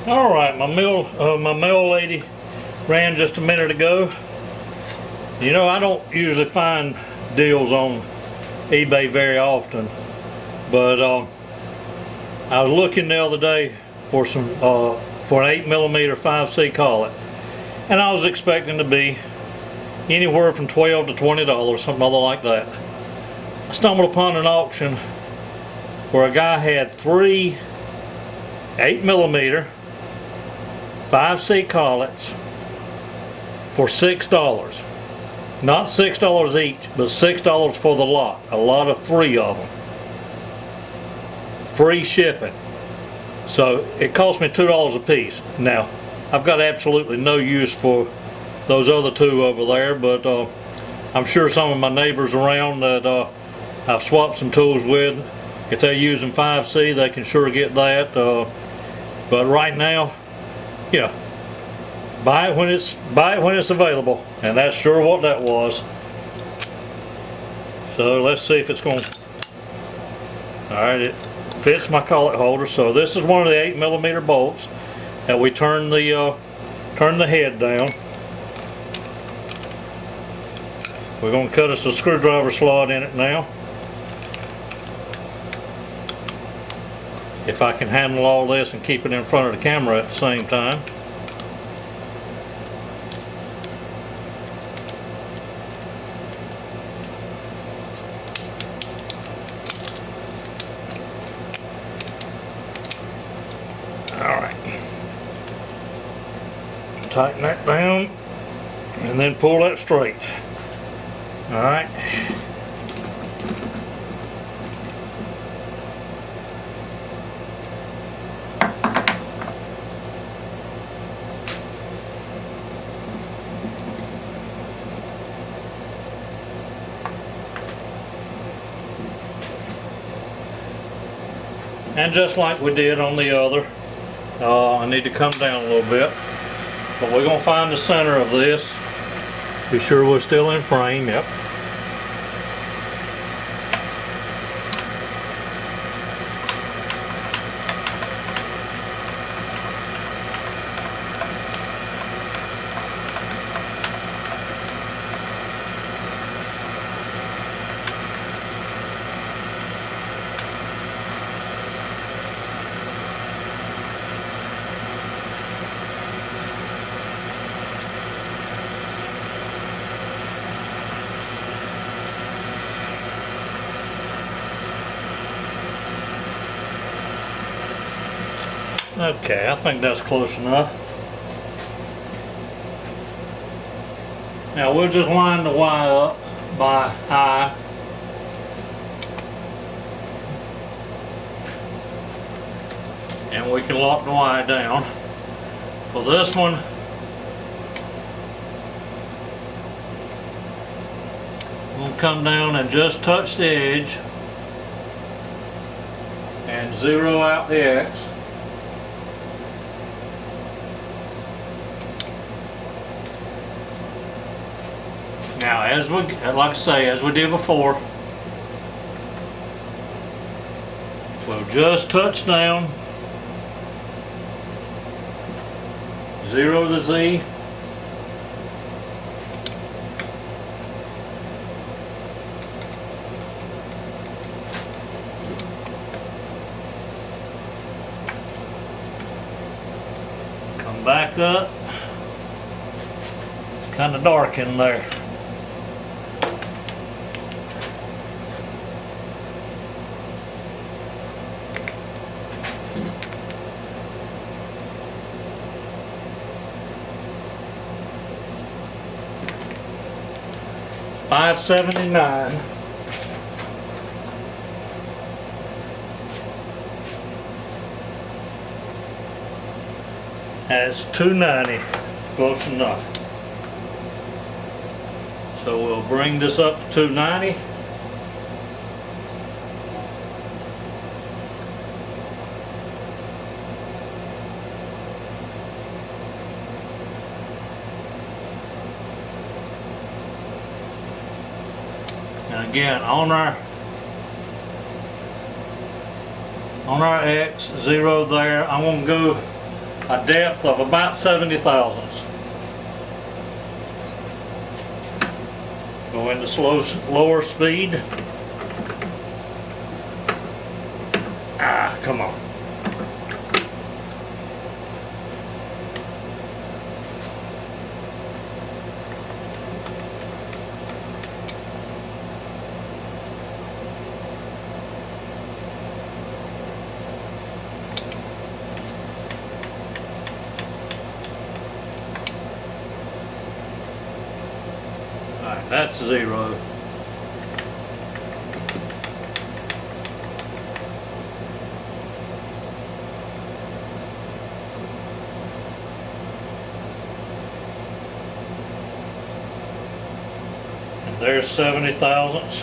All right, my mail lady ran just a minute ago. You know, I don't usually find deals on eBay very often, but I was looking the other day for some for an 8mm 5C collet, and I was expecting to be anywhere from $12 to $20, something other like that. I stumbled upon an auction where a guy had 3 8mm 5C collets for $6. Not $6 each, but $6 for the lot. A lot of 3 of them. Free shipping. So it cost me $2 a piece. Now, I've got absolutely no use for those other 2 over there, but I'm sure some of my neighbors around that I've swapped some tools with, if they're using 5C, they can sure get that. But right now, yeah, buy it when it's available, and that's sure what that was. So let's see if it's going. All right, it fits my collet holder. So this is one of the 8mm bolts that we turn the head down. We're going to cut us a screwdriver slot in it now. If I can handle all this and keep it in front of the camera at the same time. Alright. Tighten that down and then pull that straight. Alright. And just like we did on the other, I need to come down a little bit, but we're going to find the center of this. Be sure we're still in frame. Yep. Okay, I think that's close enough. Now we'll just line the Y up by eye. And we can lock the Y down. For this one, we'll come down and just touch the edge and zero out the X. Now, like I say, as we did before, we'll just touch down, zero the Z, come back up. It's kind of dark in there. $5.79. That's $2.90. Close enough. So we'll bring this up to $2.90. And again, on our X, zero there, I'm going to go a depth of about 70 thousandths. Go into lower speed. Ah, come on. Alright, that's 0. And there's 70 thousandths.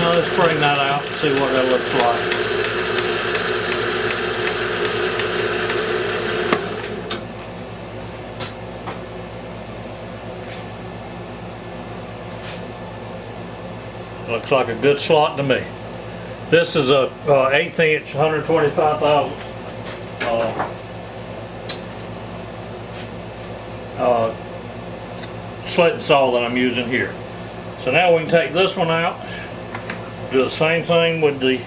Let's bring that out and see what that looks like. Looks like a good slot to me. This is a 1/8 inch, 125 thousandths slitting saw that I'm using here. So now we can take this one out. Do the same thing with the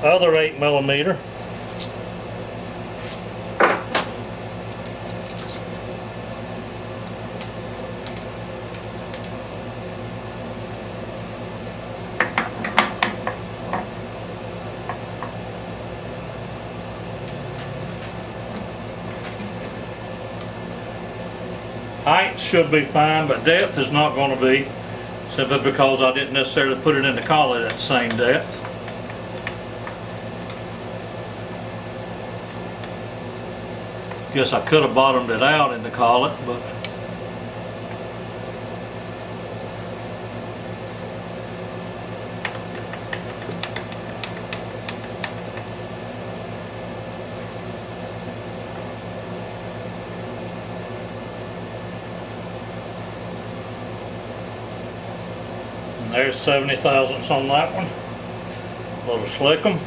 other 8mm. Height should be fine, but depth is not going to be, simply because I didn't necessarily put it in the collet at the same depth. Guess I could have bottomed it out in the collet, but there's 70 thousandths on that one. A little slick 'em.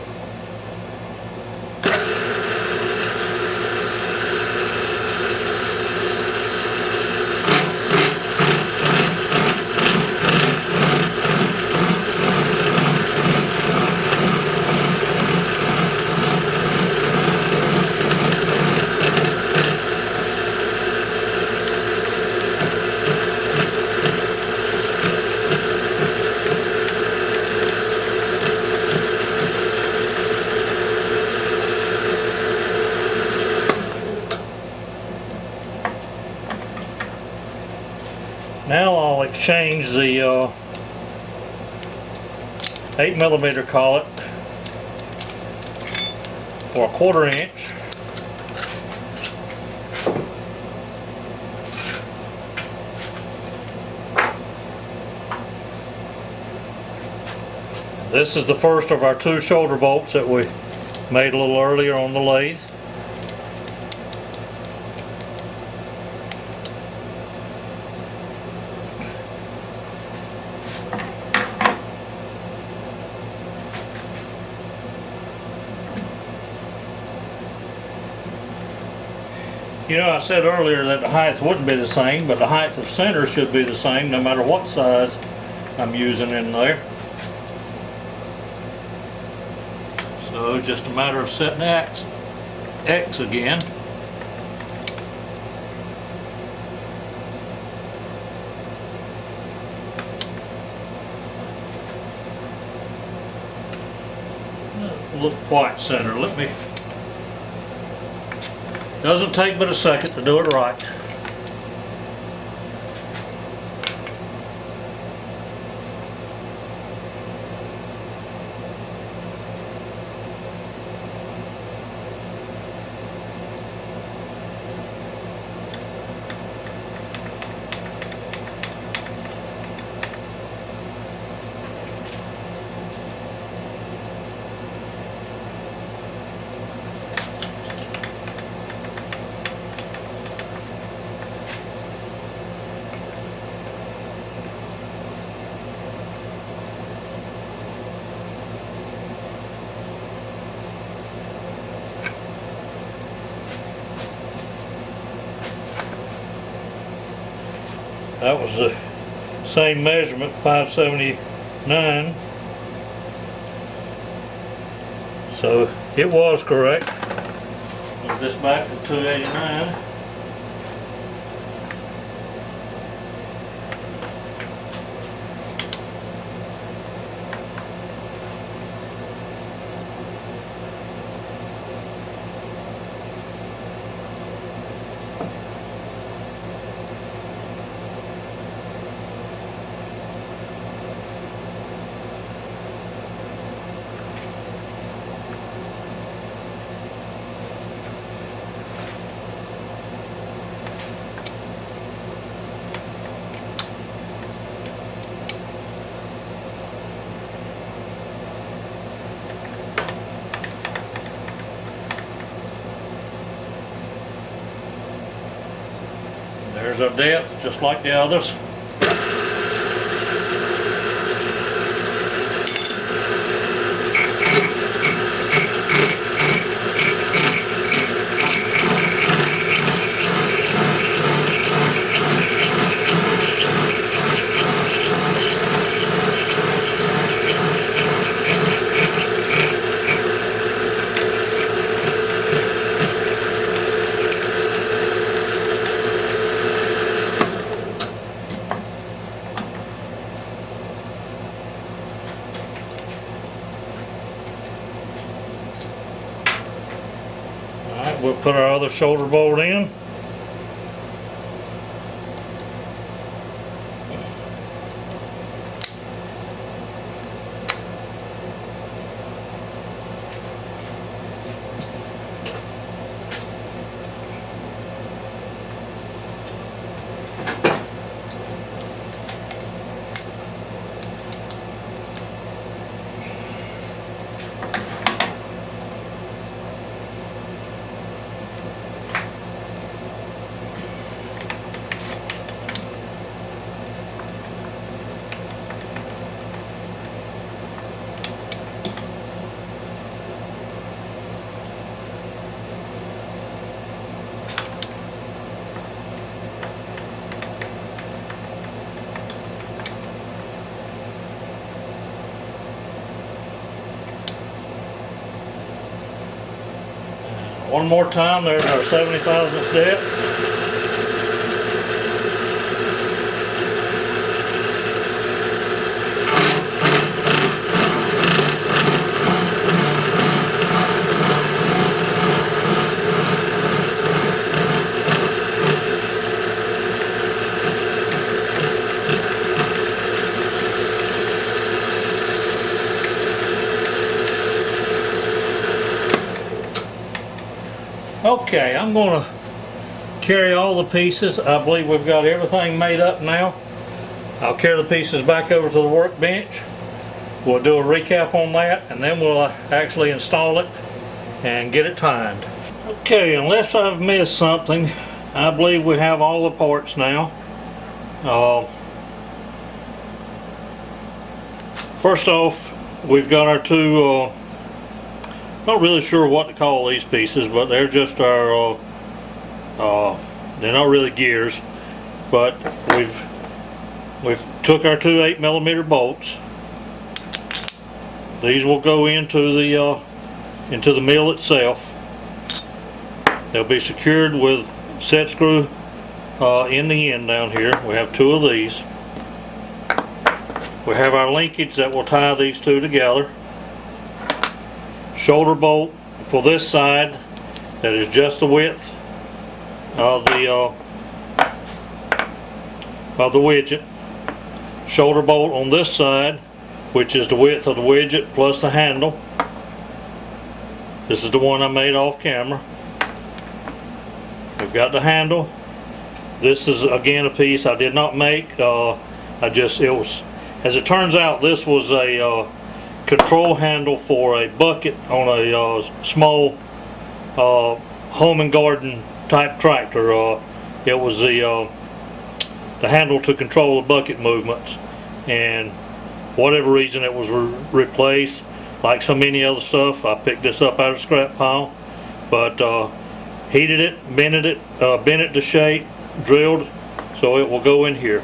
Now I'll exchange the 8mm collet for a 1/4 inch. This is the first of our 2 shoulder bolts that we made a little earlier on the lathe. You know, I said earlier that the height wouldn't be the same, but the height of center should be the same no matter what size I'm using in there. So just a matter of setting X again. Look quite center. Let me. Doesn't take but a second to do it right. That was the same measurement, 579. So it was correct. Move this back to 289. There's our depth, just like the others. We'll put our other shoulder bolt in. One more time, there's our 70 thousandths depth. Okay, I'm going to carry all the pieces. I believe we've got everything made up now. I'll carry the pieces back over to the workbench. We'll do a recap on that, and then we'll actually install it and get it timed. Okay, unless I've missed something, I believe we have all the parts now. First off, we've got our two not really sure what to call these pieces, but they're just our they're not really gears, but we've took our two 8mm bolts. These will go into the mill itself. They'll be secured with set screw in the end down here. We have two of these. We have our linkage that will tie these two together. Shoulder bolt for this side that is just the width of the widget. Shoulder bolt on this side, which is the width of the widget plus the handle. This is the one I made off camera. We've got the handle. This is again a piece I did not make. It was, as it turns out, this was a control handle for a bucket on a small home and garden type tractor. It was the handle to control the bucket movements, and for whatever reason it was replaced. Like so many other stuff, I picked this up out of the scrap pile, but heated it, bent it to shape, drilled so it will go in here.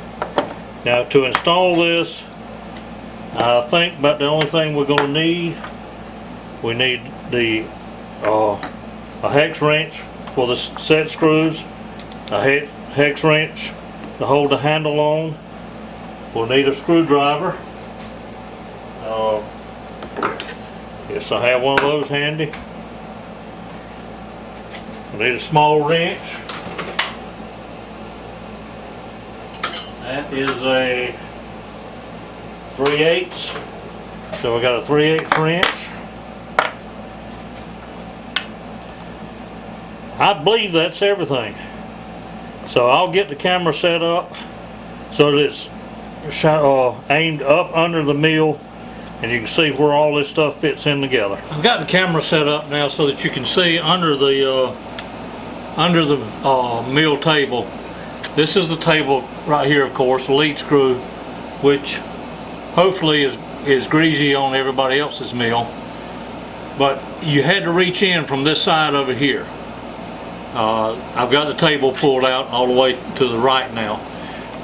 Now to install this, I think about the only thing we're going to need, we need the a hex wrench for the set screws, a hex wrench to hold the handle on. We'll need a screwdriver. Yes, I have one of those handy. We need a small wrench. That is a 3/8. So we got a 3/8 wrench. I believe that's everything. So I'll get the camera set up so that it's aimed up under the mill, and you can see where all this stuff fits in together. I've got the camera set up now so that you can see under the mill table. This is the table right here, of course, the lead screw, which hopefully is greasy on everybody else's mill. But you had to reach in from this side over here. I've got the table pulled out all the way to the right now.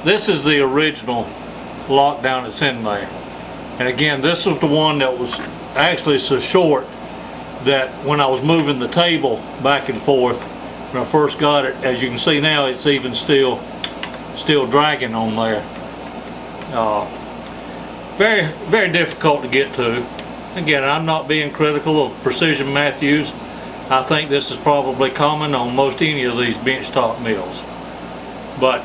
This is the original lockdown that's in there. And again, this was the one that was actually so short that when I was moving the table back and forth, when I first got it, as you can see now, it's even still dragging on there. Very, very difficult to get to. Again, I'm not being critical of Precision Matthews. I think this is probably common on most any of these benchtop mills. But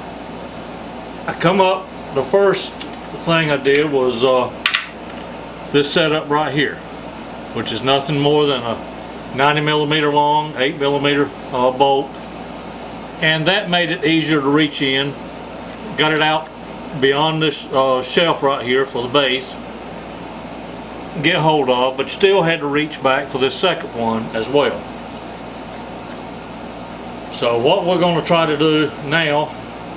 I come up, the first thing I did was this setup right here, which is nothing more than a 90mm long, 8mm bolt, and that made it easier to reach in. Got it out beyond this shelf right here for the base, get hold of, but still had to reach back for this second one as well. So what we're going to try to do now,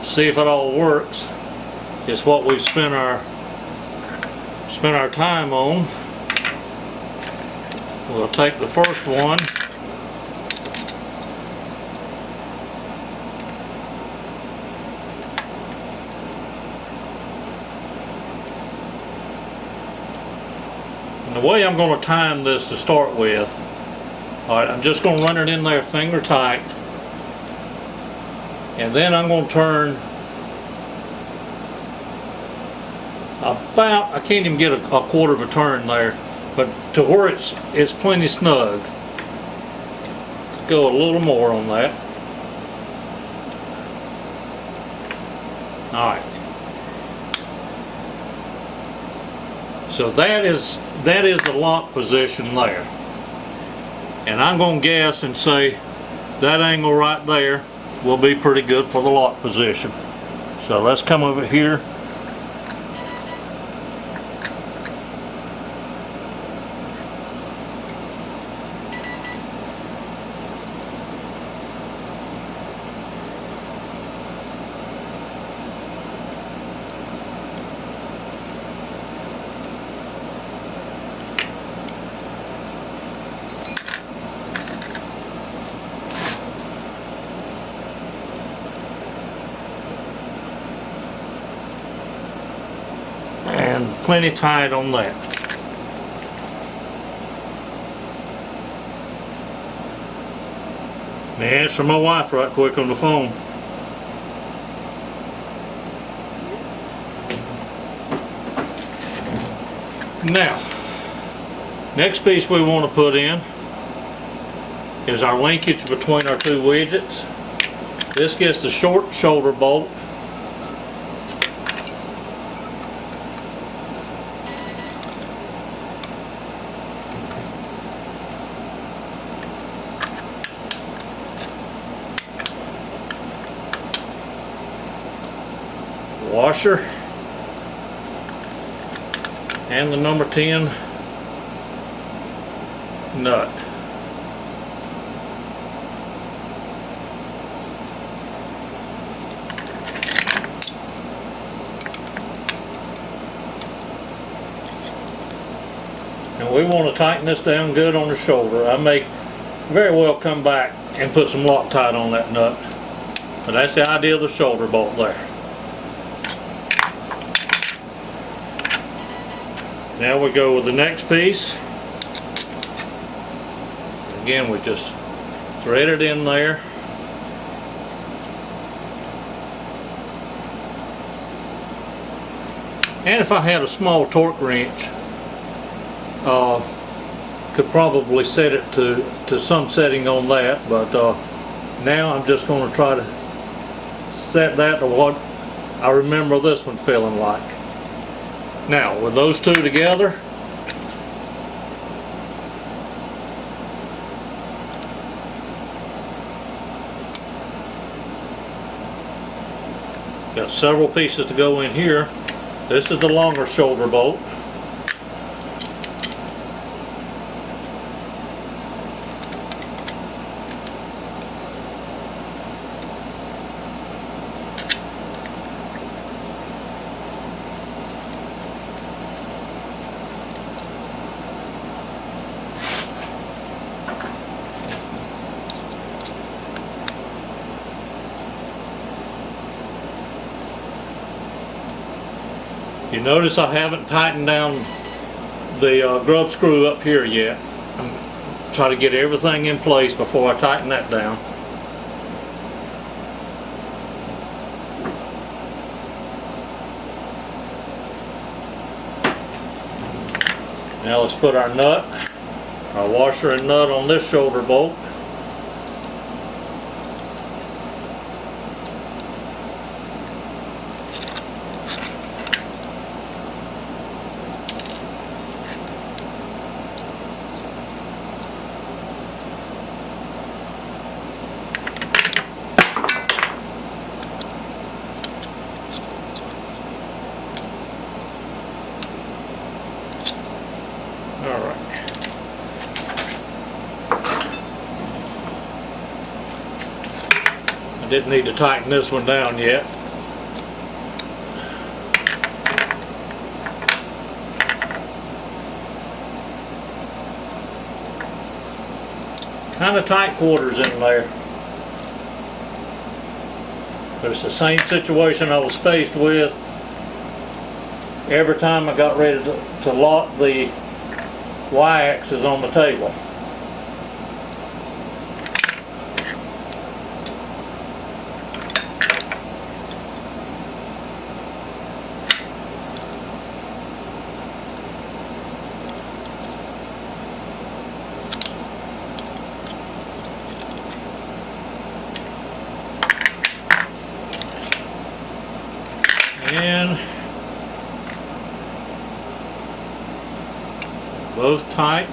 see if it all works, is what we've spent our time on. We'll take the first one, and the way I'm going to time this to start with, alright, I'm just going to run it in there finger tight, and then I'm going to turn about, I can't even get a quarter of a turn there, but to where it's plenty snug. Go a little more on that. Alright. So that is the lock position there. And I'm going to guess and say that angle right there will be pretty good for the lock position. So let's come over here. And plenty tight on that. Let me answer my wife right quick on the phone. Now, next piece we want to put in is our linkage between our two widgets. This gets the short shoulder bolt. Washer and the number 10 nut. And we want to tighten this down good on the shoulder. I may very well come back and put some Loctite on that nut, but that's the idea of the shoulder bolt there. Now we go with the next piece. Again, we just thread it in there. And if I had a small torque wrench, could probably set it to some setting on that, but now I'm just going to try to set that to what I remember this one feeling like. Now, with those two together, got several pieces to go in here. This is the longer shoulder bolt. You notice I haven't tightened down the grub screw up here yet. I'm trying to get everything in place before I tighten that down. Now let's put our nut, our washer and nut on this shoulder bolt. I didn't need to tighten this one down yet. Kind of tight quarters in there. But it's the same situation I was faced with every time I got ready to lock the Y-axis on the table. And both tight.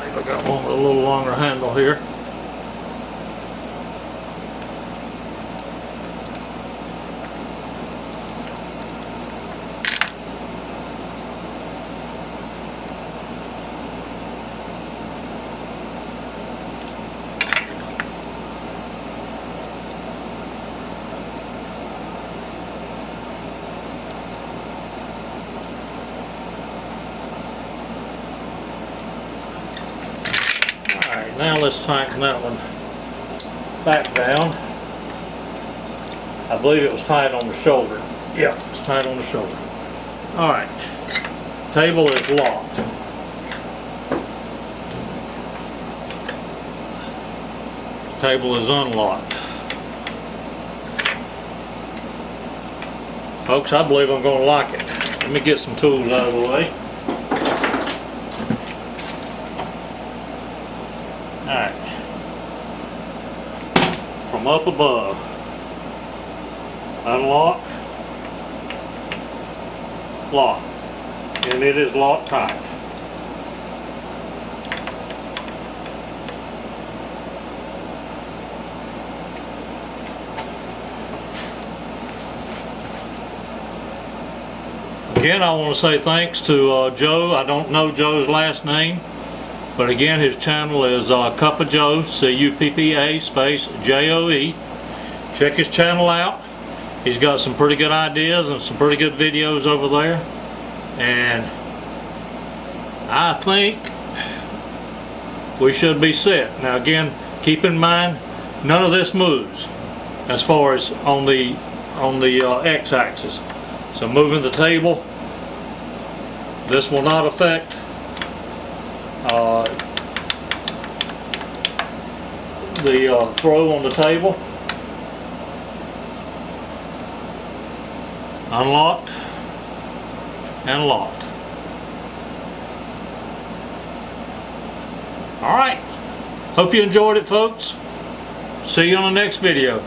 I got one with a little longer handle here. Now let's tighten that one back down. I believe it was tight on the shoulder. Yeah, it's tight on the shoulder. Alright, table is locked. Table is unlocked. Folks, I believe I'm going to like it. Let me get some tools out of the way. Alright, from up above, unlock, lock, and it is locked tight. Again, I want to say thanks to Joe. I don't know Joe's last name. But again, his channel is Cup of Joe, C-U-P-P-A space J-O-E. Check his channel out. He's got some pretty good ideas and some pretty good videos over there. And I think we should be set. Now again, keep in mind, none of this moves as far as on the x-axis. So moving the table, this will not affect the throw on the table. Unlocked and locked. Alright, hope you enjoyed it, folks. See you on the next video.